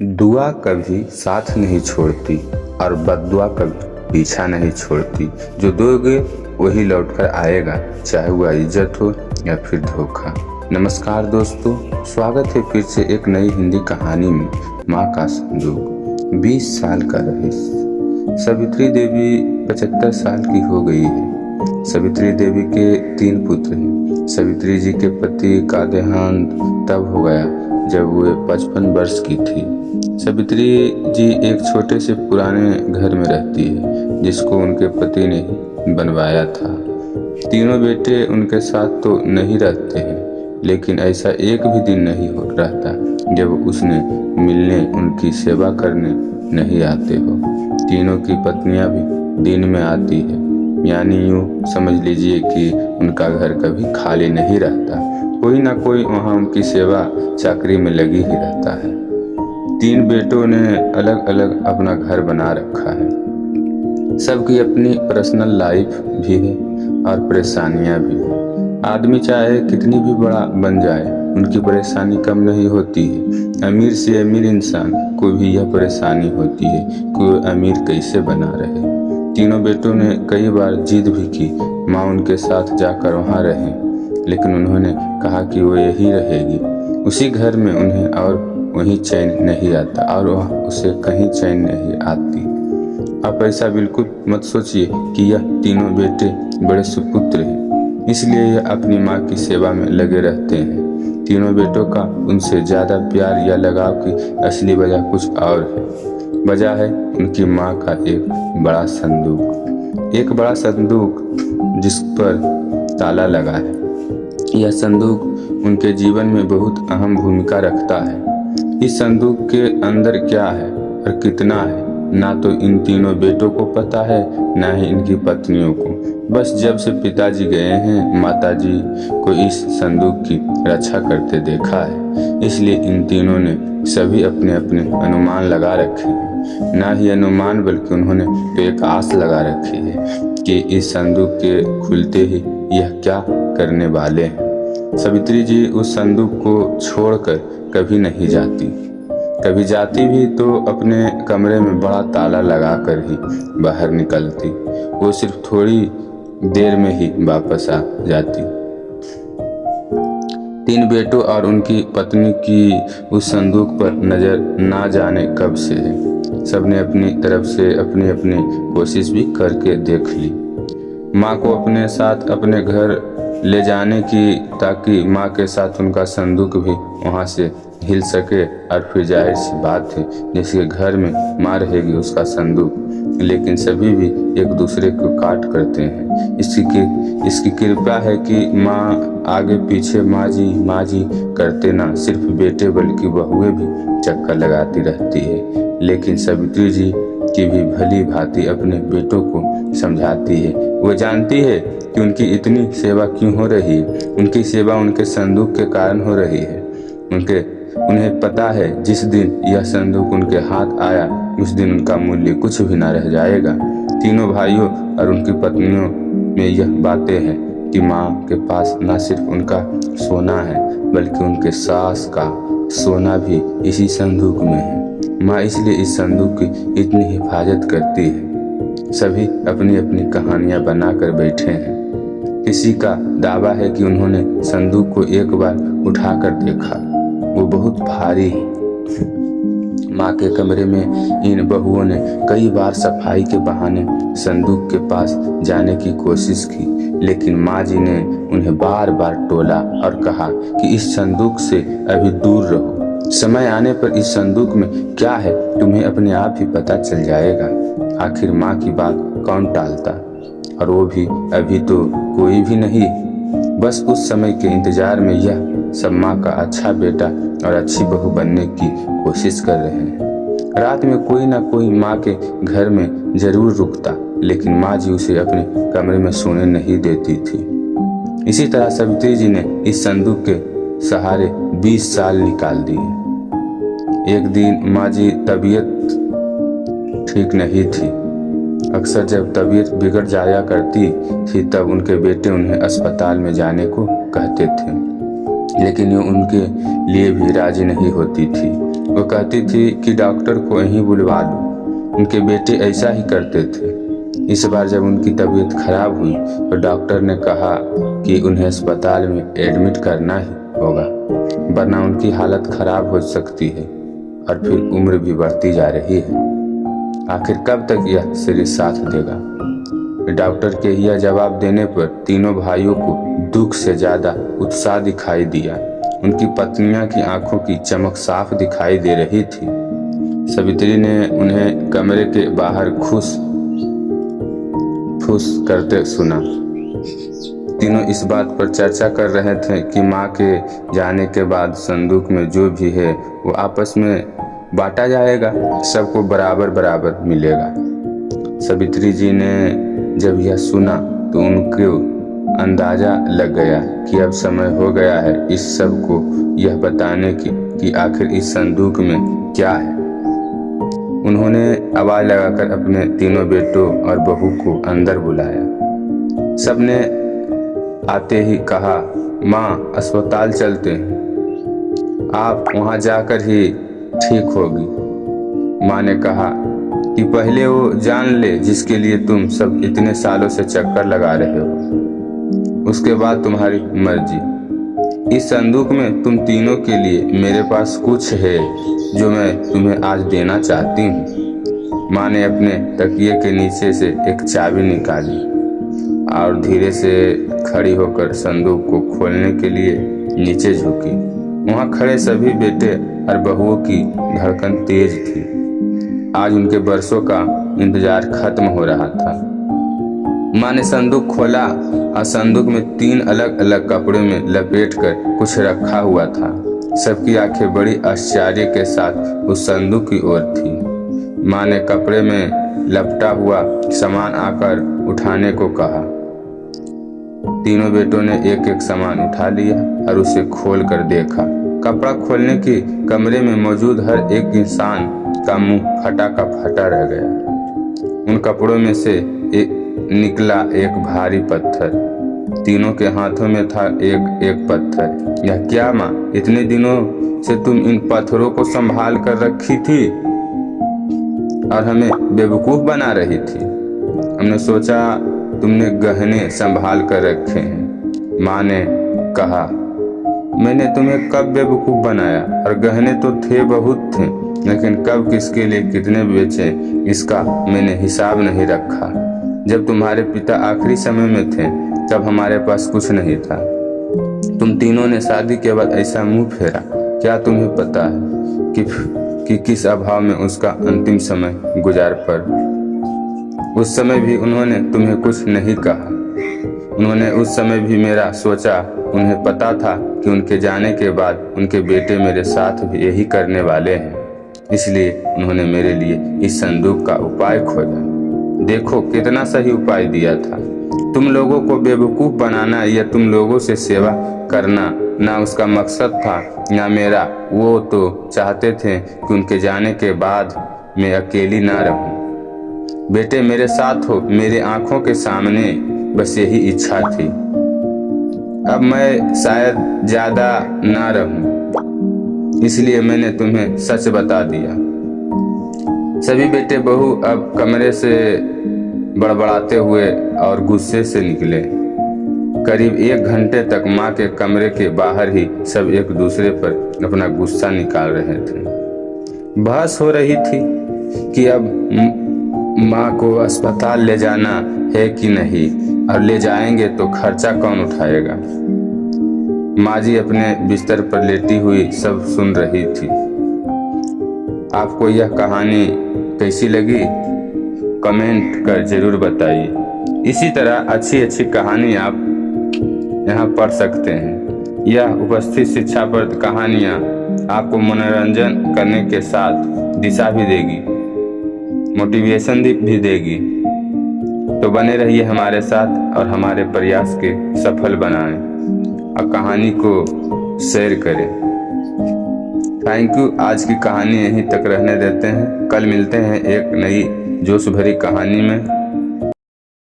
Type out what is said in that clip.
दुआ कभी साथ नहीं छोड़ती और बद्दुआ कभी पीछा नहीं छोड़ती। जो दोगे वही लौटकर आएगा, चाहे वह इज्जत हो या फिर धोखा। नमस्कार दोस्तों, स्वागत है फिर से एक नई हिंदी कहानी में। माँ का संदूक। 20 साल का रहस्य। सावित्री देवी 75 साल की हो गई है। सावित्री देवी के 3 पुत्र हैं। सावित्री जी के पति का देहांत तब हो गया जब वे 55 वर्ष की थी। सावित्री जी एक छोटे से पुराने घर में रहती है जिसको उनके पति ने ही बनवाया था। तीनों बेटे उनके साथ तो नहीं रहते हैं, लेकिन ऐसा एक भी दिन नहीं रहता जब उसने मिलने, उनकी सेवा करने नहीं आते हो। तीनों की पत्नियां भी दिन में आती है, यानी यूँ समझ लीजिए कि उनका घर कभी खाली नहीं रहता। कोई ना कोई वहाँ उनकी सेवा चाकरी में लगी ही रहता है। 3 बेटों ने अलग अलग अपना घर बना रखा है। सबकी अपनी पर्सनल लाइफ भी है और परेशानियां भी। आदमी चाहे कितनी भी बड़ा बन जाए, उनकी परेशानी कम नहीं होती है। अमीर से अमीर इंसान को भी यह परेशानी होती है कि वो अमीर कैसे बना रहे। तीनों बेटों ने कई बार जिद भी की माँ उनके साथ जाकर वहाँ रहे, लेकिन उन्होंने कहा कि वो यही रहेगी। उसी घर में उन्हें और वहीं चैन नहीं आता और वह उसे कहीं चैन नहीं आती। आप ऐसा बिल्कुल मत सोचिए कि यह तीनों बेटे बड़े सुपुत्र हैं, इसलिए यह अपनी माँ की सेवा में लगे रहते हैं। तीनों बेटों का उनसे ज़्यादा प्यार या लगाव की असली वजह कुछ और है। वजह है उनकी माँ का एक बड़ा संदूक। एक बड़ा संदूक जिस पर ताला लगा है। यह संदूक उनके जीवन में बहुत अहम भूमिका रखता है। इस संदूक के अंदर क्या है और कितना है, ना तो इन तीनों बेटों को पता है, ना ही इनकी पत्नियों को। बस जब से पिताजी गए हैं, माताजी को इस संदूक की रक्षा करते देखा है, इसलिए इन तीनों ने सभी अपने अपने अनुमान लगा रखे हैं। ना ही अनुमान बल्कि उन्होंने तो एक आस लगा रखी है कि इस संदूक के खुलते ही यह क्या करने वाले हैं। सावित्री जी उस संदूक को छोड़कर कभी नहीं जाती। कभी जाती भी तो अपने कमरे में बड़ा ताला लगाकर ही बाहर निकलती। वो सिर्फ थोड़ी देर में ही वापस आ जाती। 3 बेटों और उनकी पत्नी की उस संदूक पर नजर ना जाने कब से है। सबने अपनी तरफ से अपनी अपनी कोशिश भी करके देख ली माँ को अपने साथ अपने घर ले जाने की, ताकि माँ के साथ उनका संदूक भी वहाँ से हिल सके। और फिर जाहिर सी बात है, जिसके घर में माँ रहेगी उसका संदूक। लेकिन सभी भी एक दूसरे को काट करते हैं। इसकी कृपा है कि माँ आगे पीछे माँ जी करते ना सिर्फ बेटे बल्कि बहुएं भी चक्कर लगाती रहती है। लेकिन सावित्री जी की भी भली भांति अपने बेटों को समझाती है। वो जानती है कि उनकी इतनी सेवा क्यों हो रही है। उनकी सेवा उनके संदूक के कारण हो रही है। उन्हें पता है जिस दिन यह संदूक उनके हाथ आया, उस दिन उनका मूल्य कुछ भी ना रह जाएगा। तीनों भाइयों और उनकी पत्नियों में यह बातें हैं कि माँ के पास न सिर्फ उनका सोना है, बल्कि उनके सास का सोना भी इसी संदूक में है। माँ इसलिए इस संदूक की इतनी हिफाजत करती है। सभी अपनी अपनी कहानियां बनाकर बैठे हैं। किसी का दावा है कि उन्होंने संदूक को एक बार उठाकर देखा, वो बहुत भारी है। माँ के कमरे में इन बहुओं ने कई बार सफाई के बहाने संदूक के पास जाने की कोशिश की, लेकिन माँ जी ने उन्हें बार बार टोला और कहा कि इस संदूक से अभी दूर रहो। समय आने पर इस संदूक में क्या है तुम्हें अपने आप ही पता चल जाएगा। आखिर माँ की बात कौन टालता, और वो भी अभी तो कोई भी नहीं। बस उस समय के इंतजार में यह सब माँ का अच्छा बेटा और अच्छी बहू बनने की कोशिश कर रहे हैं। रात में कोई ना कोई माँ के घर में जरूर रुकता, लेकिन माँ जी उसे अपने कमरे में सोने नहीं देती थी। इसी तरह सावित्री जी ने इस संदूक के सहारे 20 साल निकाल दिए। एक दिन माँ जी तबीयत ठीक नहीं थी। अक्सर जब तबीयत बिगड़ जाया करती थी तब उनके बेटे उन्हें अस्पताल में जाने को कहते थे, लेकिन ये उनके लिए भी राजी नहीं होती थी। वो कहती थी कि डॉक्टर को यहीं बुलवा लो, उनके बेटे ऐसा ही करते थे। इस बार जब उनकी तबीयत खराब हुई तो डॉक्टर ने कहा कि उन्हें अस्पताल में एडमिट करना ही होगा, वरना उनकी हालत खराब हो सकती है और फिर उम्र भी बढ़ती जा रही है। आखिर कब तक यह शरीर साथ देगा? डॉक्टर के यह जवाब देने पर तीनों भाइयों को दुख से ज्यादा उत्साह दिखाई दिया। उनकी पत्नियां की आंखों की चमक साफ दिखाई दे रही थी। सावित्री ने उन्हें कमरे के बाहर खुश करते सुना। तीनों इस बात पर चर्चा कर रहे थे कि माँ के जाने के बाद संदूक में जो भी है वो आपस में बांटा जाएगा, सबको बराबर बराबर मिलेगा। सावित्री जी ने जब यह सुना तो उनको अंदाजा लग गया कि अब समय हो गया है इस सब को यह बताने की कि आखिर इस संदूक में क्या है। उन्होंने आवाज लगाकर अपने तीनों बेटों और बहू को अंदर बुलाया। सबने आते ही कहा, माँ अस्पताल चलते हैं, आप वहां जाकर ही ठीक होगी। माँ ने कहा कि पहले वो जान ले जिसके लिए तुम सब इतने सालों से चक्कर लगा रहे हो, उसके बाद तुम्हारी मर्जी। इस संदूक में तुम तीनों के लिए मेरे पास कुछ है जो मैं तुम्हें आज देना चाहती हूँ। माँ ने अपने तकिए के नीचे से एक चाबी निकाली और धीरे से खड़ी होकर संदूक को खोलने के लिए नीचे झुकी। वहाँ खड़े सभी बेटे और बहुओं की धड़कन तेज थी। आज उनके बरसों का इंतजार खत्म हो रहा था। माँ ने संदूक खोला और संदूक में 3 अलग अलग कपड़े में लपेटकर कुछ रखा हुआ था। सबकी आंखें बड़ी आश्चर्य के साथ उस संदूक की ओर थी। माँ ने कपड़े में लपटा हुआ सामान आकर उठाने को कहा। तीनों बेटों ने एक एक सामान उठा लिया और उसे खोल कर देखा। कपड़ा खोलने के कमरे में मौजूद हर एक इंसान का मुंह फटा का फटा रह गया। उन कपड़ों में से निकला एक भारी पत्थर। तीनों के हाथों में था एक एक पत्थर। यह क्या माँ, इतने दिनों से तुम इन पत्थरों को संभाल कर रखी थी और हमें बेवकूफ बना रही थी। हमने सोचा तुमने गहने संभाल कर रखे हैं। माँ ने कहा, मैंने तुम्हें कब बेवकूफ बनाया? और गहने तो थे, बहुत थे, लेकिन कब किसके लिए कितने बेचे इसका मैंने हिसाब नहीं रखा। जब तुम्हारे पिता आखिरी समय में थे तब हमारे पास कुछ नहीं था। तुम तीनों ने शादी के बाद ऐसा मुंह फेरा। क्या तुम्हें पता है कि किस अभाव में उसका अंतिम समय गुजार पड़ा? उस समय भी उन्होंने तुम्हें कुछ नहीं कहा। उन्होंने उस समय भी मेरा सोचा। उन्हें पता था कि उनके जाने के बाद उनके बेटे मेरे साथ भी यही करने वाले हैं, इसलिए उन्होंने मेरे लिए इस संदूक का उपाय खोजा। देखो कितना सही उपाय दिया था। तुम लोगों को बेवकूफ बनाना या तुम लोगों से सेवा करना ना उसका मकसद था ना मेरा। वो तो चाहते थे कि उनके जाने के बाद मैं अकेली ना रहूं। बेटे मेरे साथ हो, मेरे आंखों के सामने, बस यही इच्छा थी। अब मैं शायद ज्यादा ना रहूं, इसलिए मैंने तुम्हें सच बता दिया। सभी बेटे बहू अब कमरे से बड़बड़ाते हुए और गुस्से से निकले। करीब 1 घंटे तक माँ के कमरे के बाहर ही सब एक दूसरे पर अपना गुस्सा निकाल रहे थे। बहस हो रही थी कि अब माँ को अस्पताल ले जाना है कि नहीं, और ले जाएंगे तो खर्चा कौन उठाएगा। माँ जी अपने बिस्तर पर लेटी हुई सब सुन रही थी। आपको यह कहानी कैसी लगी कमेंट कर जरूर बताइए। इसी तरह अच्छी अच्छी कहानी आप यहाँ पढ़ सकते हैं। यह उपस्थित शिक्षाप्रद कहानियाँ आपको मनोरंजन करने के साथ दिशा भी देगी, मोटिवेशन भी देगी। तो बने रहिए हमारे साथ और हमारे प्रयास के सफल बनाएं और कहानी को शेयर करें। Thank you. आज की कहानी यहीं तक रहने देते हैं। कल मिलते हैं एक नई जोश भरी कहानी में।